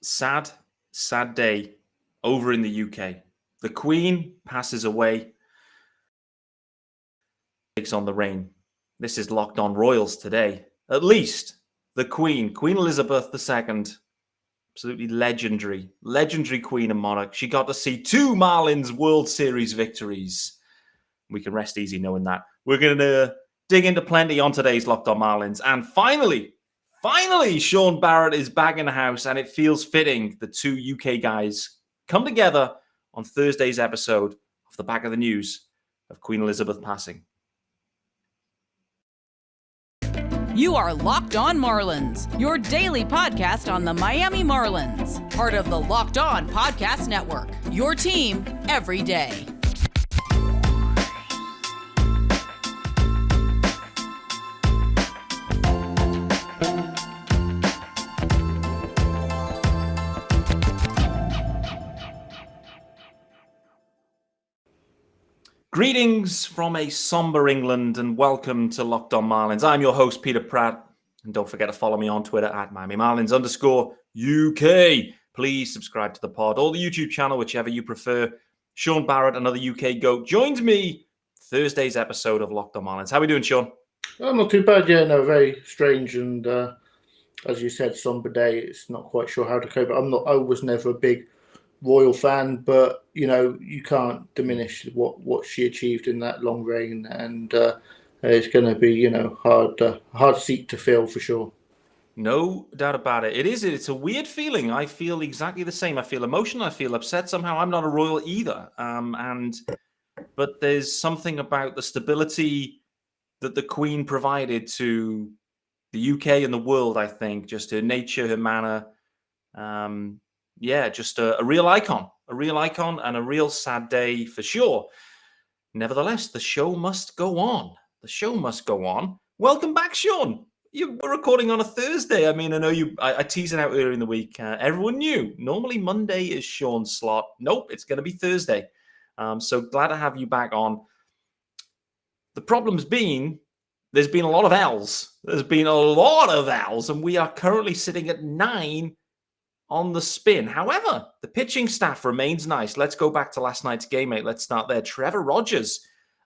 Sad, sad day over in the UK. The Queen passes away, takes on the reign. This is Locked On Royals today. At least the Queen, Queen Elizabeth II, absolutely legendary Queen and monarch. She got to see 2 Marlins World Series victories. We can rest easy knowing that. We're going to dig into plenty on today's Locked On Marlins. And finally, Shaun Barrett is back in the house, and it feels fitting the 2 UK guys come together on Thursday's episode of the back of the news of Queen Elizabeth passing. You are Locked On Marlins, your daily podcast on the Miami Marlins, part of the Locked On Podcast Network, your team every day. Greetings from a somber England and welcome to Locked On Marlins. I'm your host, Peter Pratt. And don't forget to follow me on Twitter at @MiamiMarlins_UK. Please subscribe to the pod or the YouTube channel, whichever you prefer. Shaun Barrett, another UK GOAT, joins me Thursday's episode of Locked On Marlins. How are we doing, Shaun? Oh, not too bad, yeah. No, very strange and, as you said, somber day. It's not quite sure how to cope. I was never a big Royal fan, but you can't diminish what she achieved in that long reign, and it's going to be hard seat to fill for sure. No doubt about it. It's a weird feeling. I feel exactly the same. I feel emotional. I feel upset. Somehow I'm not a royal either. But there's something about the stability that the Queen provided to the UK and the world, I think, just her nature, her manner. Just a real icon and a real sad day for sure. Nevertheless, the show must go on. Welcome back, Shaun. We're recording on a Thursday. I mean, I know I teased it out earlier in the week. Everyone knew. Normally Monday is Shaun's slot. Nope, it's going to be Thursday. So glad to have you back on. The problem's been, there's been a lot of L's. And we are currently sitting at 9 on the spin. However, the pitching staff remains nice. Let's go back to last night's game, mate. Let's start there. Trevor Rogers.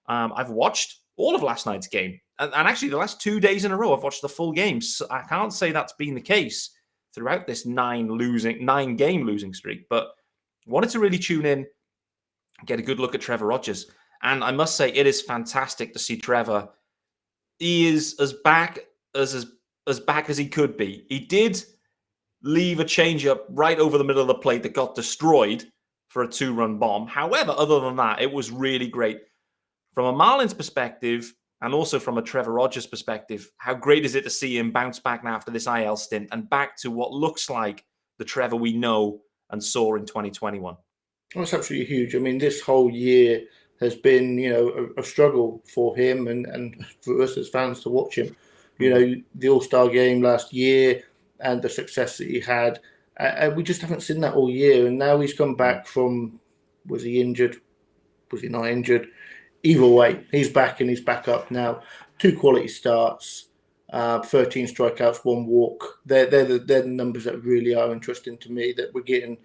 I've watched all of last night's game. And actually, the last 2 days in a row, I've watched the full game. So I can't say that's been the case throughout this 9-game losing streak. But wanted to really tune in, get a good look at Trevor Rogers. And I must say, it is fantastic to see Trevor. He is as back as he could be. He did leave a changeup right over the middle of the plate that got destroyed for a 2-run bomb. However, other than that, it was really great. From a Marlins perspective, and also from a Trevor Rogers perspective, how great is it to see him bounce back now after this IL stint and back to what looks like the Trevor we know and saw in 2021? Well, it's absolutely huge. I mean, this whole year has been, a struggle for him and for us as fans to watch him. The All-Star game last year and the success that he had. And we just haven't seen that all year. And now he's come back from, was he injured? Was he not injured? Either way, he's back and he's back up now. 2 quality starts, 13 strikeouts, 1 walk. They're the numbers that really are interesting to me, that we're getting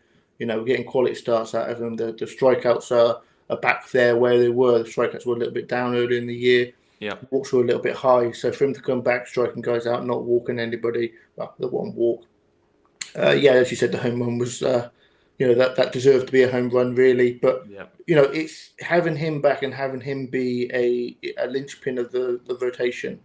quality starts out of them. The strikeouts are back there where they were. The strikeouts were a little bit down earlier in the year. Yeah, walks were a little bit high. So for him to come back, striking guys out, not walking anybody, well, the 1 walk. As you said, the home run was, that deserved to be a home run, really. But, it's having him back and having him be a linchpin of the rotation.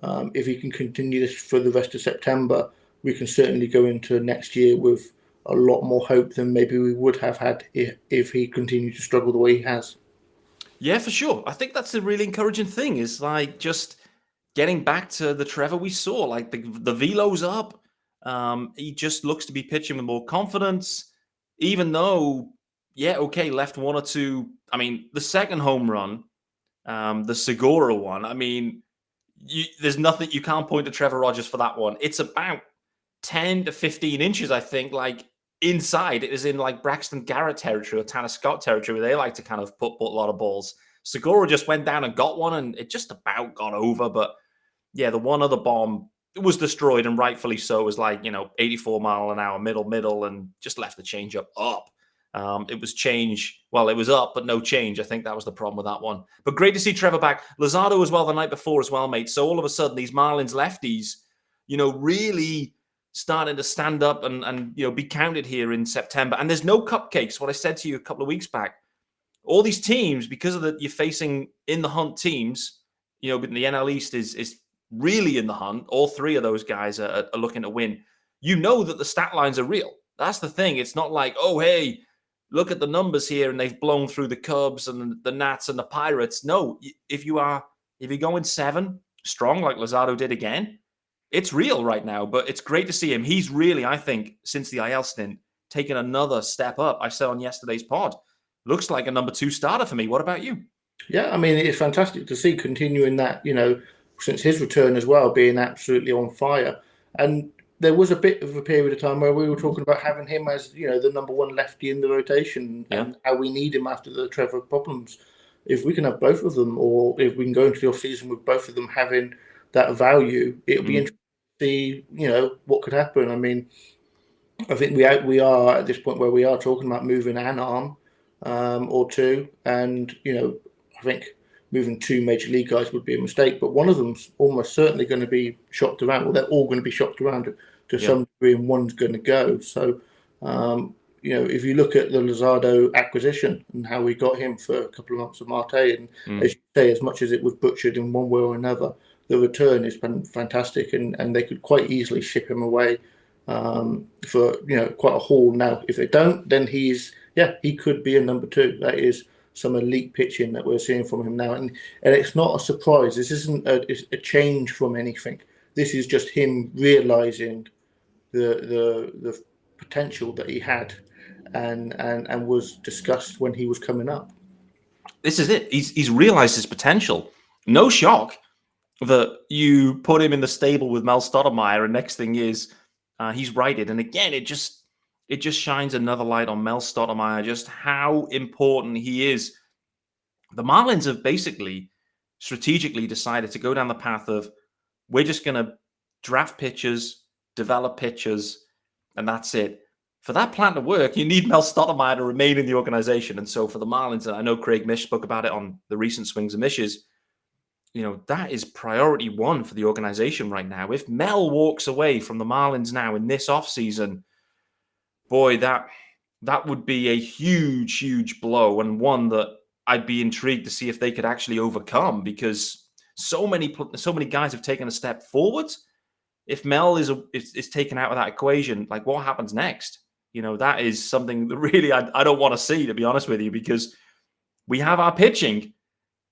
If he can continue this for the rest of September, we can certainly go into next year with a lot more hope than maybe we would have had if he continued to struggle the way he has. Yeah, for sure. I think that's a really encouraging thing, is like just getting back to the Trevor we saw. Like the velo's up. He just looks to be pitching with more confidence, even though, left 1 or 2. I mean, the second home run, the Segura one, I mean, there's nothing, you can't point to Trevor Rogers for that one. It's about 10 to 15 inches, I think, like inside. It is in like Braxton Garrett territory or Tanner Scott territory, where they like to kind of put a lot of balls. Segura just went down and got one, and it just about got over. But yeah, the one other bomb was destroyed, and rightfully so. It was like, 84 mile an hour, middle, and just left the changeup up. It was change. Well, it was up, but no change. I think that was the problem with that one. But great to see Trevor back. Luzardo as well the night before as well, mate. So all of a sudden, these Marlins lefties, really starting to stand up and be counted here in September. And there's no cupcakes. What I said to you a couple of weeks back. All these teams, because of you're facing in the hunt teams, but the NL East is really in the hunt. All three of those guys are looking to win. You know that the stat lines are real. That's the thing. It's not like, oh, hey, look at the numbers here and they've blown through the Cubs and the Nats and the Pirates. No, if you're going 7 strong like Luzardo did again, it's real right now. But it's great to see him. He's really, I think, since the IL stint, taken another step up. I said on yesterday's pod, looks like a number 2 starter for me. What about you? Yeah, I mean, it's fantastic to see continuing that, since his return as well, being absolutely on fire. And there was a bit of a period of time where we were talking about having him as, the number 1 lefty in the rotation and how we need him after the Trevor problems. If we can have both of them, or if we can go into the offseason with both of them having that value, it'll be interesting to see, what could happen. I mean, I think we are at this point where we are talking about moving an arm or 2. And, I think moving 2 major league guys would be a mistake, but one of them's almost certainly going to be shopped around. Well, they're all going to be shopped around to some degree, and one's going to go. So, if you look at the Luzardo acquisition and how we got him for a couple of months of Marte, and as you say, as much as it was butchered in one way or another, the return has been fantastic, and they could quite easily ship him away for quite a haul. Now, if they don't, then he could be a number 2. That is some elite pitching that we're seeing from him now, and it's not a surprise. This isn't a change from anything. This is just him realizing the potential that he had, and was discussed when he was coming up. This is it. He's realized his potential. No shock that you put him in the stable with Mel Stottlemyre, and next thing is he's righted. And again, it just shines another light on Mel Stottlemyre, just how important he is. The Marlins have basically strategically decided to go down the path of, we're just going to draft pitchers, develop pitchers, and that's it. For that plan to work, you need Mel Stottlemyre to remain in the organization. And so for the Marlins, and I know Craig Mish spoke about it on the recent Swings and Mishes, that is priority 1 for the organization right now. If Mel walks away from the Marlins now in this offseason, boy, that would be a huge, huge blow, and one that I'd be intrigued to see if they could actually overcome, because so many guys have taken a step forward. If Mel is taken out of that equation, like, what happens next? That is something that really I don't want to see, to be honest with you, because we have our pitching,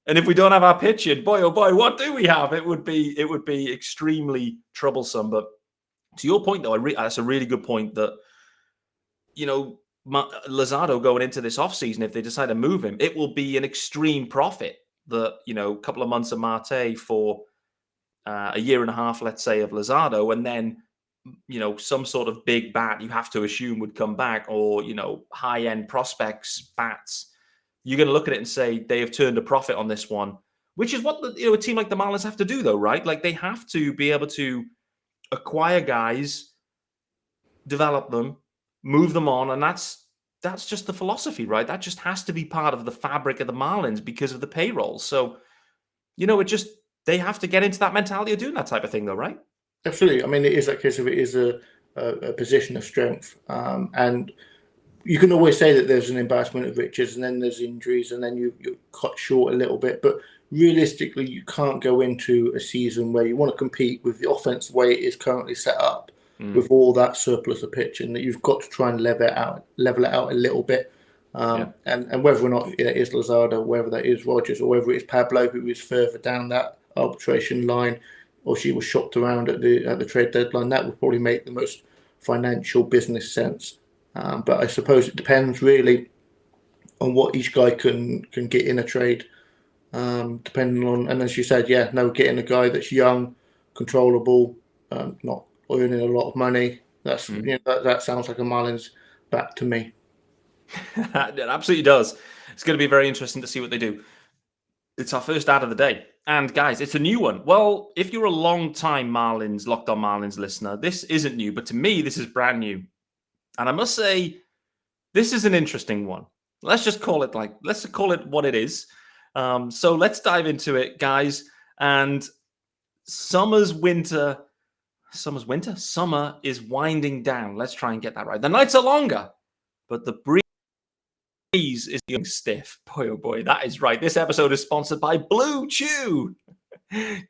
and if we don't have our pitching, boy, oh boy, what do we have? It would be extremely troublesome. But to your point, though, that's a really good point that, Luzardo going into this offseason, if they decide to move him, it will be an extreme profit. A couple of months of Marte for a year and a half, let's say, of Luzardo, and then, some sort of big bat you have to assume would come back, or, high-end prospects, bats. You're going to look at it and say they have turned a profit on this one, which is what a team like the Marlins have to do, though, right? Like, they have to be able to acquire guys, develop them, move them on, and that's just the philosophy, right? That just has to be part of the fabric of the Marlins because of the payroll. So, they have to get into that mentality of doing that type of thing, though, right? Absolutely. I mean, it is that case of it is a position of strength, and you can always say that there's an embarrassment of riches, and then there's injuries, and then you're cut short a little bit. But realistically, you can't go into a season where you want to compete with the offense the way it is currently set up, with all that surplus of pitching, that you've got to try and level it out a little bit. And whether or not it is Luzardo, whether that is Rogers, or whether it's Pablo, who is further down that arbitration line, or she was shopped around at the trade deadline, that would probably make the most financial business sense. But I suppose it depends really on what each guy can get in a trade, depending on, and as you said, getting a guy that's young, controllable, not earning a lot of money. That's that sounds like a Marlins bat to me. It absolutely does. It's going to be very interesting to see what they do. It's our first ad of the day. And guys, it's a new one. Well, if you're a long-time Marlins, Locked On Marlins listener, this isn't new, but to me, this is brand new. And I must say, this is an interesting one. Let's call it what it is. So let's dive into it, guys. And summer is winding down. Let's try and get that right. The nights are longer, but the breeze is getting stiff. Boy, oh boy, that is right. This episode is sponsored by Blue Chew.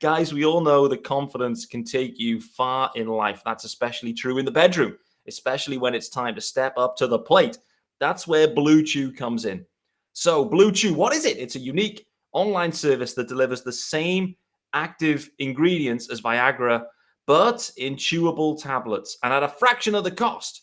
Guys, we all know that confidence can take you far in life. That's especially true in the bedroom, especially when it's time to step up to the plate. That's where Blue Chew comes in. So Blue Chew, what is it? It's a unique online service that delivers the same active ingredients as Viagra, but in chewable tablets and at a fraction of the cost.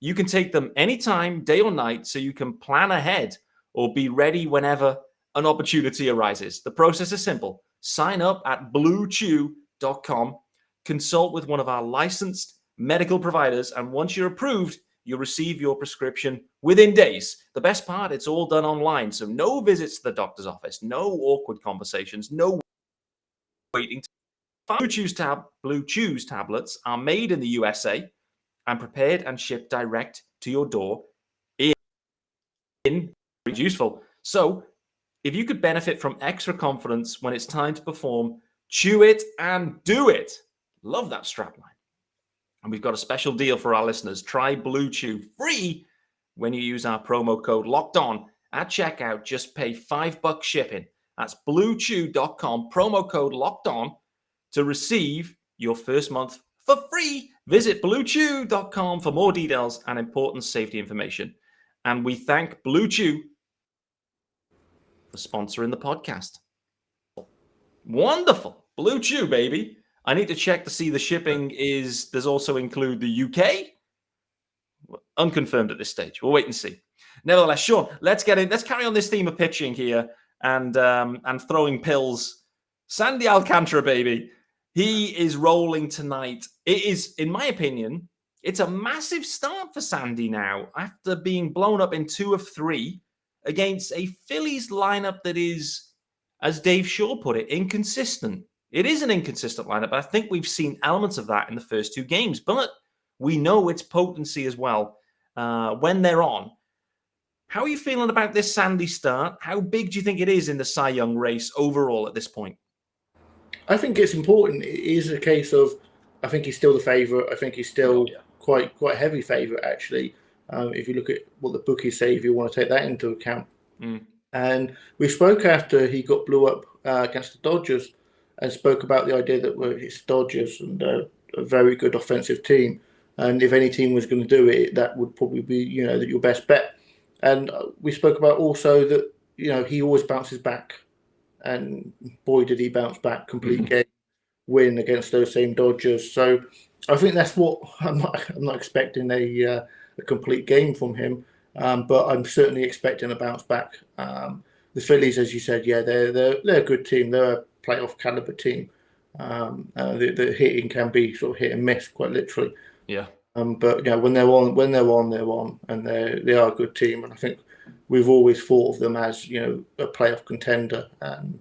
You can take them anytime, day or night, so you can plan ahead or be ready whenever an opportunity arises. The process is simple. Sign up at bluechew.com, consult with one of our licensed medical providers, and once you're approved, you'll receive your prescription within days. The best part, it's all done online, so no visits to the doctor's office, no awkward conversations, no waiting. Blue Chew's tablets are made in the USA and prepared and shipped direct to your door. It's useful. So if you could benefit from extra confidence when it's time to perform, chew it and do it. Love that strapline. And we've got a special deal for our listeners. Try Blue Chew free when you use our promo code Locked On at checkout. Just pay $5 shipping. That's bluechew.com, promo code Locked On, to receive your first month for free. Visit bluechew.com for more details and important safety information. And we thank Blue Chew for sponsoring the podcast. Wonderful. Blue Chew, baby. I need to check to see the shipping does also include the UK. Unconfirmed at this stage. We'll wait and see. Nevertheless, Shaun, let's carry on this theme of pitching here and throwing pills. Sandy Alcantara, baby. He is rolling tonight. It is, in my opinion, it's a massive start for Sandy now after being blown up in 2 of 3 against a Phillies lineup that is, as Dave Shaw put it, inconsistent. It is an inconsistent lineup, but I think we've seen elements of that in the first 2 games. But we know its potency as well when they're on. How are you feeling about this Sandy start? How big do you think it is in the Cy Young race overall at this point? I think it's important. It is a case of, I think he's still the favourite. I think he's still quite a heavy favourite, actually. If you look at what the bookies say, if you want to take that into account. And we spoke after he got blew up against the Dodgers and spoke about the idea that it's Dodgers and a very good offensive team. And if any team was going to do it, that would probably be, your best bet. And we spoke about also that, he always bounces back. And boy, did he bounce back, complete game win against those same Dodgers. So I think that's what I'm not expecting a complete game from him, but I'm certainly expecting a bounce back. The Phillies, as you said, they're a good team. They're a playoff caliber team. The hitting can be sort of hit and miss, quite literally. Yeah. But when they're on, and they are a good team. And I think we've always thought of them as a playoff contender, and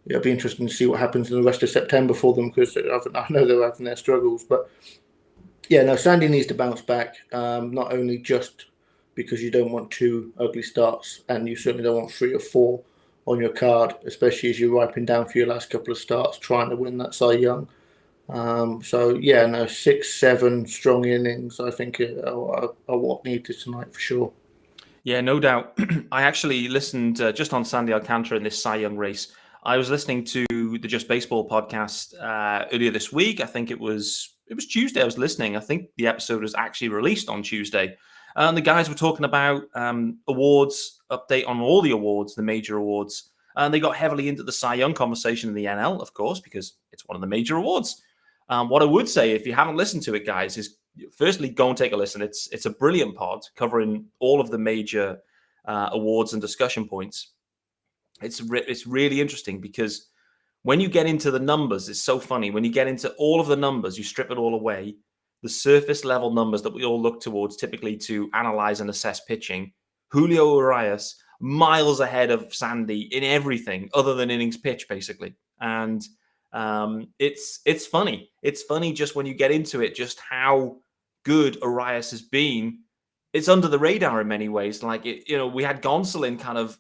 it'll be interesting to see what happens in the rest of September for them, because I know they're having their struggles. But Sandy needs to bounce back, not only just because you don't want 2 ugly starts, and you certainly don't want 3 or 4 on your card, especially as you're wiping down for your last couple of starts trying to win that Cy Young. 6-7 strong innings, I think, are what needed tonight for sure. Yeah, no doubt. I actually listened just on Sandy Alcantara in this Cy Young race. I was listening to the Just Baseball podcast earlier this week. I think it was Tuesday I was listening. I think the episode was actually released on Tuesday. And the guys were talking about awards, update on all the awards, the major awards. And they got heavily into the Cy Young conversation in the NL, of course, because it's one of the major awards. What I would say, if you haven't listened to it, guys, is firstly, go and take a listen. It's a brilliant pod covering all of the major awards and discussion points. It's really interesting because when you get into the numbers, it's so funny. When you get into all of the numbers, you strip it all away. The surface level numbers that we all look towards typically to analyze and assess pitching. Julio Urias miles ahead of Sandy in everything other than innings pitch, basically. And it's funny. It's funny just when you get into it, just how good Arias has been. It's under the radar in many ways. Like, we had Gonsolin kind of,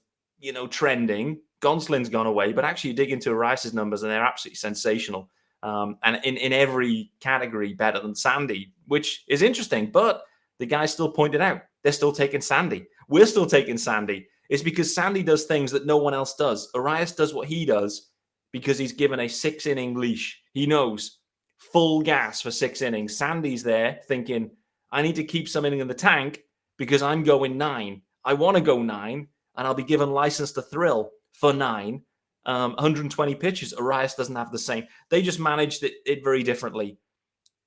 trending. Gonsolin's gone away, but actually you dig into Arias's numbers and they're absolutely sensational. And in every category better than Sandy, which is interesting. But the guys still pointed out, they're still taking Sandy. We're still taking Sandy. It's because Sandy does things that no one else does. Arias does what he does because he's given a 6-inning leash. He knows full gas for 6 innings. Sandy's there thinking, I need to keep something in the tank because I'm going 9. I want to go 9, and I'll be given license to thrill for 9. 120 pitches. Arias doesn't have the same. They just managed it very differently.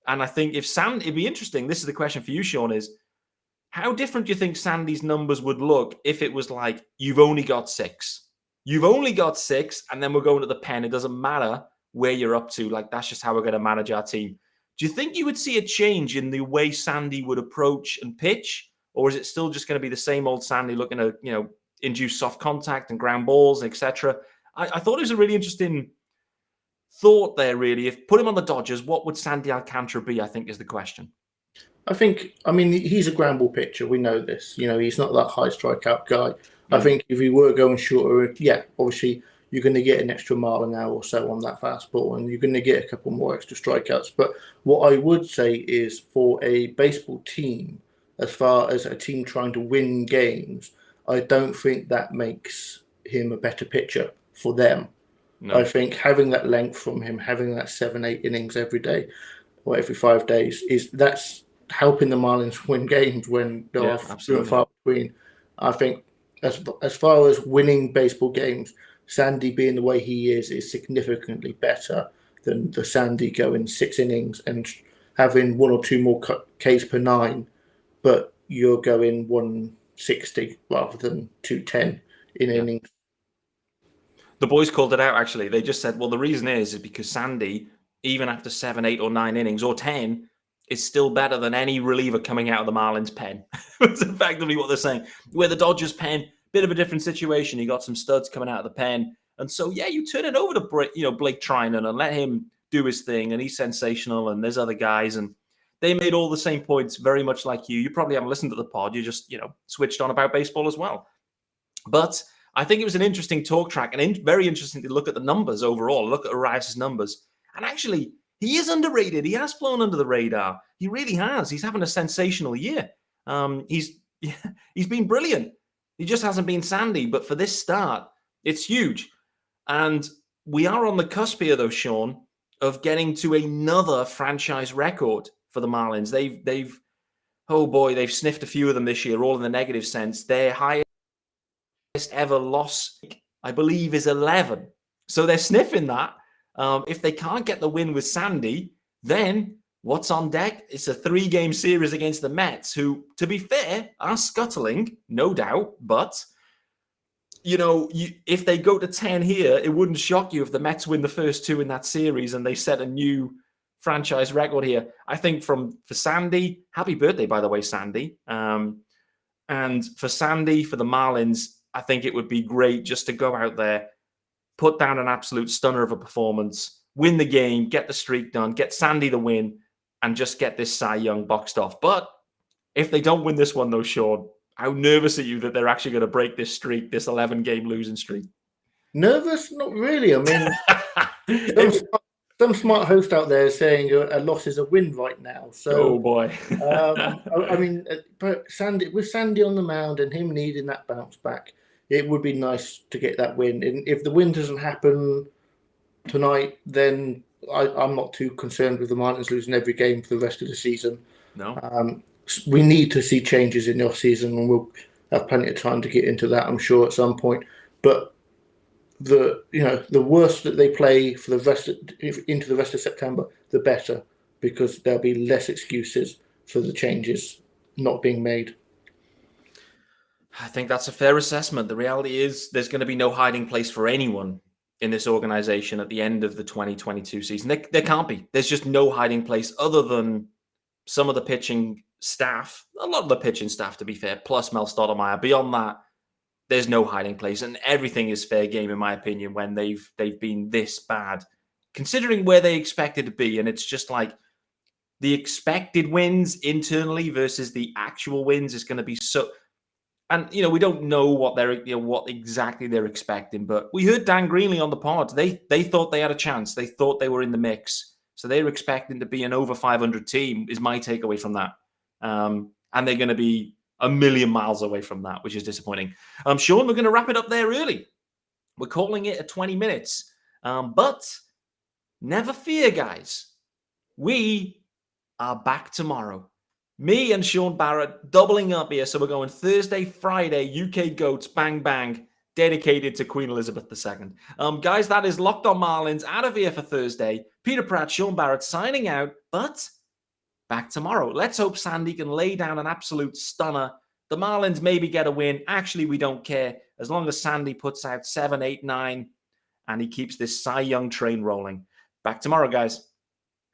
And I think it'd be interesting. This is the question for you, Shaun, is how different do you think Sandy's numbers would look if it was like, you've only got 6? You've only got 6, and then we're going to the pen. It doesn't matter where you're up to. Like, that's just how we're going to manage our team. Do you think you would see a change in the way Sandy would approach and pitch? Or is it still just going to be the same old Sandy looking to, induce soft contact and ground balls, etc.? I thought it was a really interesting thought there, really. If put him on the Dodgers, what would Sandy Alcantara be, I think, is the question. I mean, he's a ground ball pitcher. We know this. He's not that high strikeout guy. I think if he were going shorter, obviously you're going to get an extra mile an hour or so on that fastball, and you're going to get a couple more extra strikeouts. But what I would say is, for a baseball team, as far as a team trying to win games, I don't think that makes him a better pitcher for them. No. I think having that length from him, having that 7-8 innings every day or every 5 days, that's helping the Marlins win games when there are few and far between. I think as far as winning baseball games, Sandy being the way he is significantly better than the Sandy going 6 innings and having 1 or 2 more Ks per 9, but you're going 160 rather than 210 in innings. The boys called it out, actually. They just said, well, the reason is because Sandy, even after 7, 8, or 9 innings, or 10, is still better than any reliever coming out of the Marlins pen. That's effectively what they're saying. Where the Dodgers pen, bit of a different situation. You got some studs coming out of the pen. And so, you turn it over to Blake Trinan and let him do his thing. And he's sensational. And there's other guys. And they made all the same points, very much like you. You probably haven't listened to the pod. You just, switched on about baseball as well. But I think it was an interesting talk track and very interesting to look at the numbers overall, look at Arias' numbers. And actually, he is underrated. He has flown under the radar. He really has. He's having a sensational year. He's been brilliant. He just hasn't been Sandy. But for this start, it's huge. And we are on the cusp here, though, Shaun, of getting to another franchise record for the Marlins. They've sniffed a few of them this year, all in the negative sense. Their highest ever loss, I believe, is 11. So they're sniffing that. If they can't get the win with Sandy, then what's on deck? It's a 3-game series against the Mets, who, to be fair, are scuttling, no doubt. But, if they go to 10 here, it wouldn't shock you if the Mets win the first 2 in that series and they set a new franchise record here. I think for Sandy, happy birthday, by the way, Sandy. And for Sandy, for the Marlins, I think it would be great just to go out there, put down an absolute stunner of a performance, win the game, get the streak done, get Sandy the win, and just get this Cy Young boxed off. But if they don't win this one, though, Shaun, how nervous are you that they're actually going to break this streak, this 11-game losing streak? Nervous? Not really. I mean, some smart host out there is saying a loss is a win right now. So, oh boy. I mean, but with Sandy on the mound and him needing that bounce back, it would be nice to get that win. And if the win doesn't happen tonight, then I'm not too concerned with the Marlins losing every game for the rest of the season. No. We need to see changes in the off-season, and we'll have plenty of time to get into that, I'm sure, at some point. But the worse that they play for into the rest of September, the better, because there'll be less excuses for the changes not being made. I think that's a fair assessment. The reality is there's going to be no hiding place for anyone in this organization at the end of the 2022 season. There can't be. There's just no hiding place other than some of the pitching staff, a lot of the pitching staff, to be fair, plus Mel Stottlemyre. Beyond that, there's no hiding place, and everything is fair game, in my opinion, when they've been this bad, considering where they expected to be. And it's just like the expected wins internally versus the actual wins is going to be so. And we don't know what what exactly they're expecting, but we heard Dan Greenley on the pod. They thought they had a chance. They thought they were in the mix, so they were expecting to be an over 500 team. Is my takeaway from that, and they're going to be a million miles away from that, which is disappointing. Shaun, we're going to wrap it up there early. We're calling it at 20 minutes, but never fear, guys. We are back tomorrow. Me and Shaun Barrett doubling up here. So we're going Thursday, Friday, UK Goats, bang, bang, dedicated to Queen Elizabeth II. Guys, that is Locked On Marlins out of here for Thursday. Peter Pratt, Shaun Barrett signing out, but back tomorrow. Let's hope Sandy can lay down an absolute stunner. The Marlins maybe get a win. Actually, we don't care. As long as Sandy puts out 7, 8, 9, and he keeps this Cy Young train rolling. Back tomorrow, guys.